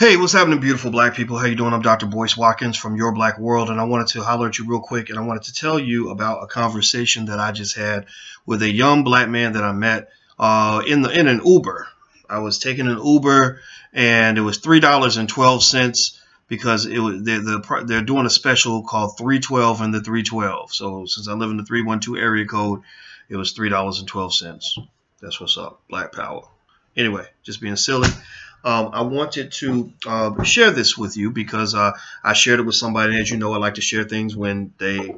Hey, what's happening, beautiful black people? How you doing? I'm Dr. Boyce Watkins from Your Black World, and I wanted to holler at you real quick, and I wanted to tell you about a conversation that I just had with a young black man that I met in an Uber. I was taking an Uber, and it was $3.12 because they're doing a special called 312 and the 312. So since I live in the 312 area code, it was $3.12. That's what's up, Black Power. Anyway, just being silly. I wanted to share this with you because I shared it with somebody. As you know, I like to share things when they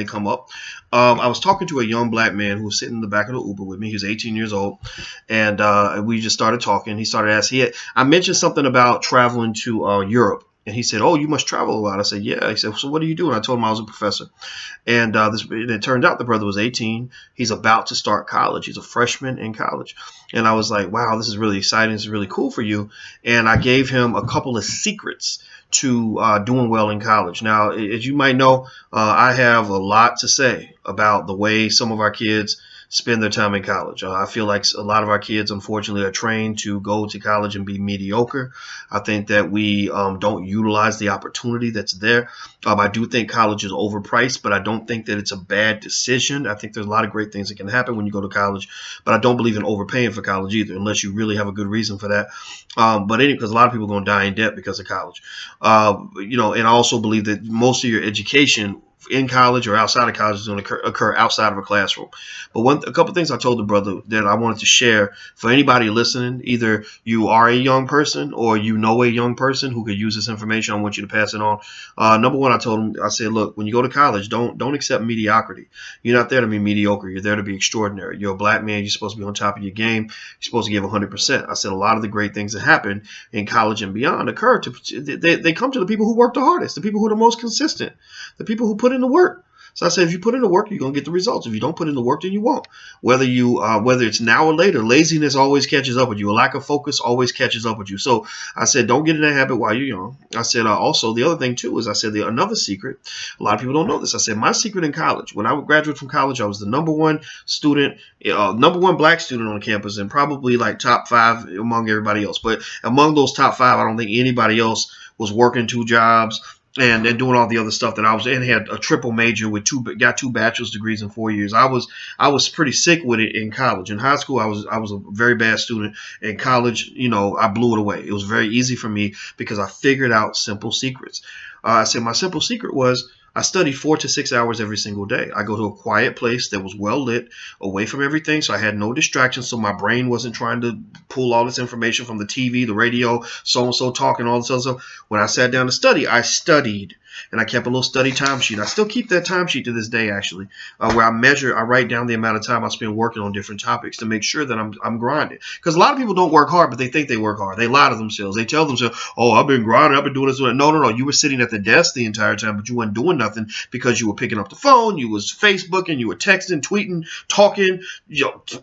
come up. I was talking to a young black man who was sitting in the back of the Uber with me. He was 18 years old, and we just started talking. He started asking. I mentioned something about traveling to Europe. And he said, "Oh, you must travel a lot." I said, "Yeah." He said, "So what do you do?" And I told him I was a professor. And it turned out the brother was 18. He's about to start college. He's a freshman in college. And I was like, wow, this is really exciting. This is really cool for you. And I gave him a couple of secrets to doing well in college. Now, as you might know, I have a lot to say about the way some of our kids spend their time in college. I feel like a lot of our kids, unfortunately, are trained to go to college and be mediocre. I think that we don't utilize the opportunity that's there. I do think college is overpriced, but I don't think that it's a bad decision. I think there's a lot of great things that can happen when you go to college, but I don't believe in overpaying for college either, unless you really have a good reason for that. Because a lot of people are going to die in debt because of college. And I also believe that most of your education in college or outside of college is going to occur outside of a classroom. But a couple things I told the brother that I wanted to share for anybody listening. Either you are a young person or you know a young person who could use this information. I want you to pass it on. Number one, I told him, I said, look, when you go to college, don't accept mediocrity. You're not there to be mediocre. You're there to be extraordinary. You're a black man. You're supposed to be on top of your game. You're supposed to give 100%. I said a lot of the great things that happen in college and beyond occur they come to the people who work the hardest, the people who are the most consistent, the people who put in the work. So I said, if you put in the work, you're going to get the results. If you don't put in the work, then you won't. Whether it's now or later, laziness always catches up with you. A lack of focus always catches up with you. So I said, don't get in that habit while you're young. I said, also, the other thing, too, is I said, another secret. A lot of people don't know this. I said, my secret in college, when I would graduate from college, I was the number one black student on campus and probably like top 5 among everybody else. But among those top 5, I don't think anybody else was working 2 jobs and doing all the other stuff that I was in. Had a triple major with got 2 bachelor's degrees in 4 years. I was pretty sick with it in college. In high school, I was a very bad student. In college, I blew it away. It was very easy for me because I figured out simple secrets. I said my simple secret was I studied 4 to 6 hours every single day. I go to a quiet place that was well lit, away from everything, so I had no distractions, so my brain wasn't trying to pull all this information from the TV, the radio, so-and-so talking, all this other stuff. When I sat down to study, I studied, and I kept a little study timesheet. I still keep that timesheet to this day, actually, where I write down the amount of time I spend working on different topics to make sure that I'm grinding. Because a lot of people don't work hard, but they think they work hard. They lie to themselves. They tell themselves, oh, I've been grinding, I've been doing this. No. You were sitting at the desk the entire time, but you weren't doing nothing because you were picking up the phone, you was Facebooking, you were texting, tweeting, talking,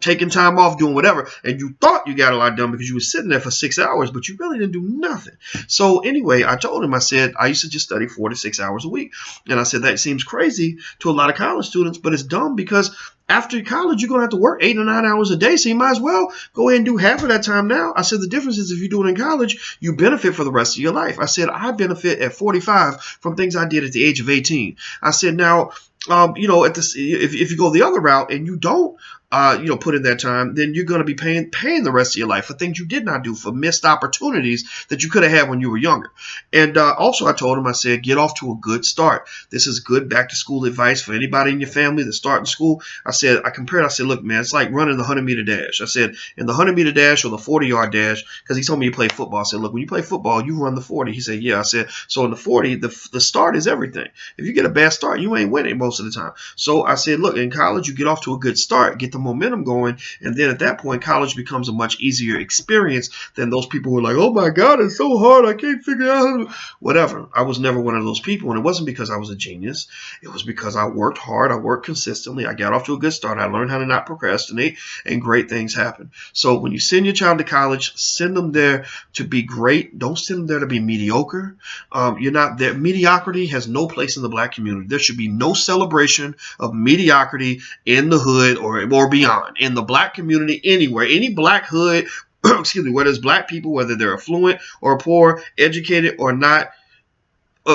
taking time off, doing whatever. And you thought you got a lot done because you were sitting there for 6 hours, but you really didn't do nothing. So anyway, I told him, I said, I used to just study 4 to 6 hours a week. And I said, that seems crazy to a lot of college students, but it's dumb because after college, you're going to have to work 8 or 9 hours a day. So you might as well go ahead and do half of that time now. I said, the difference is if you do it in college, you benefit for the rest of your life. I said, I benefit at 45 from things I did at the age of 18. I said, now, if you go the other route and you don't, put in that time, then you're going to be paying the rest of your life for things you did not do, for missed opportunities that you could have had when you were younger. And also I told him, I said, get off to a good start. This is good back to school advice for anybody in your family that's starting school. I said, look, man, it's like running the 100-meter dash. I said, in the 100-meter dash or the 40-yard dash, because he told me he played football. I said, look, when you play football, you run the 40. He said, yeah. I said, so in the 40, the start is everything. If you get a bad start, you ain't winning most of the time. So I said, look, in college, you get off to a good start, get the momentum going, and then at that point, college becomes a much easier experience than those people who are like, oh my God, it's so hard, I can't figure out whatever. I was never one of those people, and it wasn't because I was a genius. It was because I worked hard, I worked consistently, I got off to a good start, I learned how to not procrastinate, and great things happen. So when you send your child to college, send them there to be great. Don't send them there to be mediocre. You're not there. Mediocrity has no place in the black community. There should be no celebration of mediocrity in the hood or beyond. In the black community, anywhere, any black hood, excuse me, whether it's black people, whether they're affluent or poor, educated or not,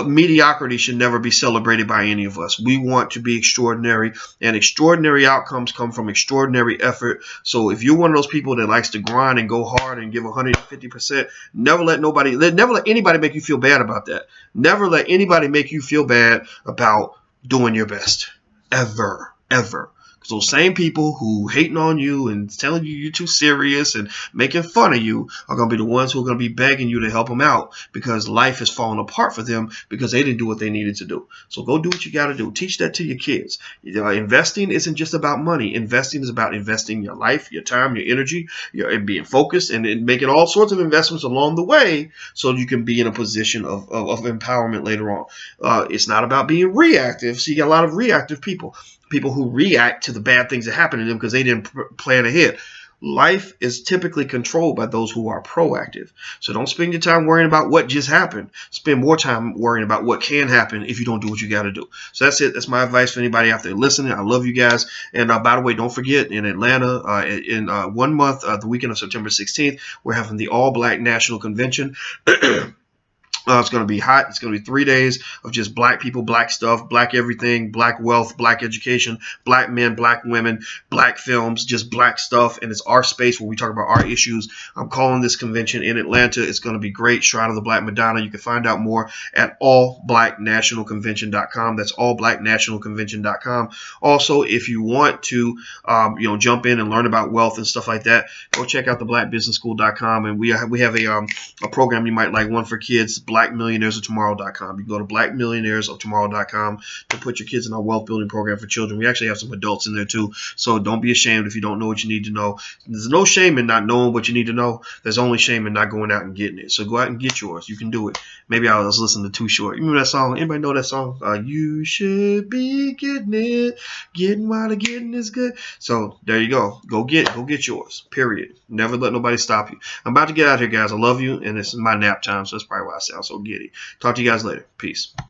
mediocrity should never be celebrated by any of us. We want to be extraordinary, and extraordinary outcomes come from extraordinary effort. So if you're one of those people that likes to grind and go hard and give 150%, never let anybody make you feel bad about that. Never let anybody make you feel bad about doing your best. Ever, ever. Because those same people who hating on you and telling you you're too serious and making fun of you are going to be the ones who are going to be begging you to help them out, because life has fallen apart for them because they didn't do what they needed to do. So go do what you got to do. Teach that to your kids. Investing isn't just about money. Investing is about investing your life, your time, your energy, and being focused and making all sorts of investments along the way so you can be in a position of empowerment later on. It's not about being reactive. So you got a lot of reactive people who react to the bad things that happen to them because they didn't plan ahead. Life is typically controlled by those who are proactive. So don't spend your time worrying about what just happened. Spend more time worrying about what can happen if you don't do what you got to do. So that's it. That's my advice for anybody out there listening. I love you guys. And by the way, don't forget, in Atlanta, in 1 month, the weekend of September 16th, we're having the All Black National Convention. It's going to be hot. It's going to be 3 days of just black people, black stuff, black everything, black wealth, black education, black men, black women, black films, just black stuff. And it's our space where we talk about our issues. I'm calling this convention in Atlanta. It's going to be great. Shrine of the Black Madonna. You can find out more at allblacknationalconvention.com. That's allblacknationalconvention.com. Also, if you want to, jump in and learn about wealth and stuff like that, go check out theblackbusinessschool.com. And we have a program you might like, one for kids, blackmillionairesoftomorrow.com. You can go to blackmillionairesoftomorrow.com to put your kids in our wealth building program for children. We actually have some adults in there too, so don't be ashamed if you don't know what you need to know. There's no shame in not knowing what you need to know. There's only shame in not going out and getting it. So go out and get yours. You can do it. Maybe I was listening to Too Short. You remember that song? Anybody know that song? You should be getting it. Getting while the getting is good. So there you go. Go get yours. Period. Never let nobody stop you. I'm about to get out here, guys. I love you, and it's my nap time, so that's probably why I sound so giddy. Talk to you guys later. Peace.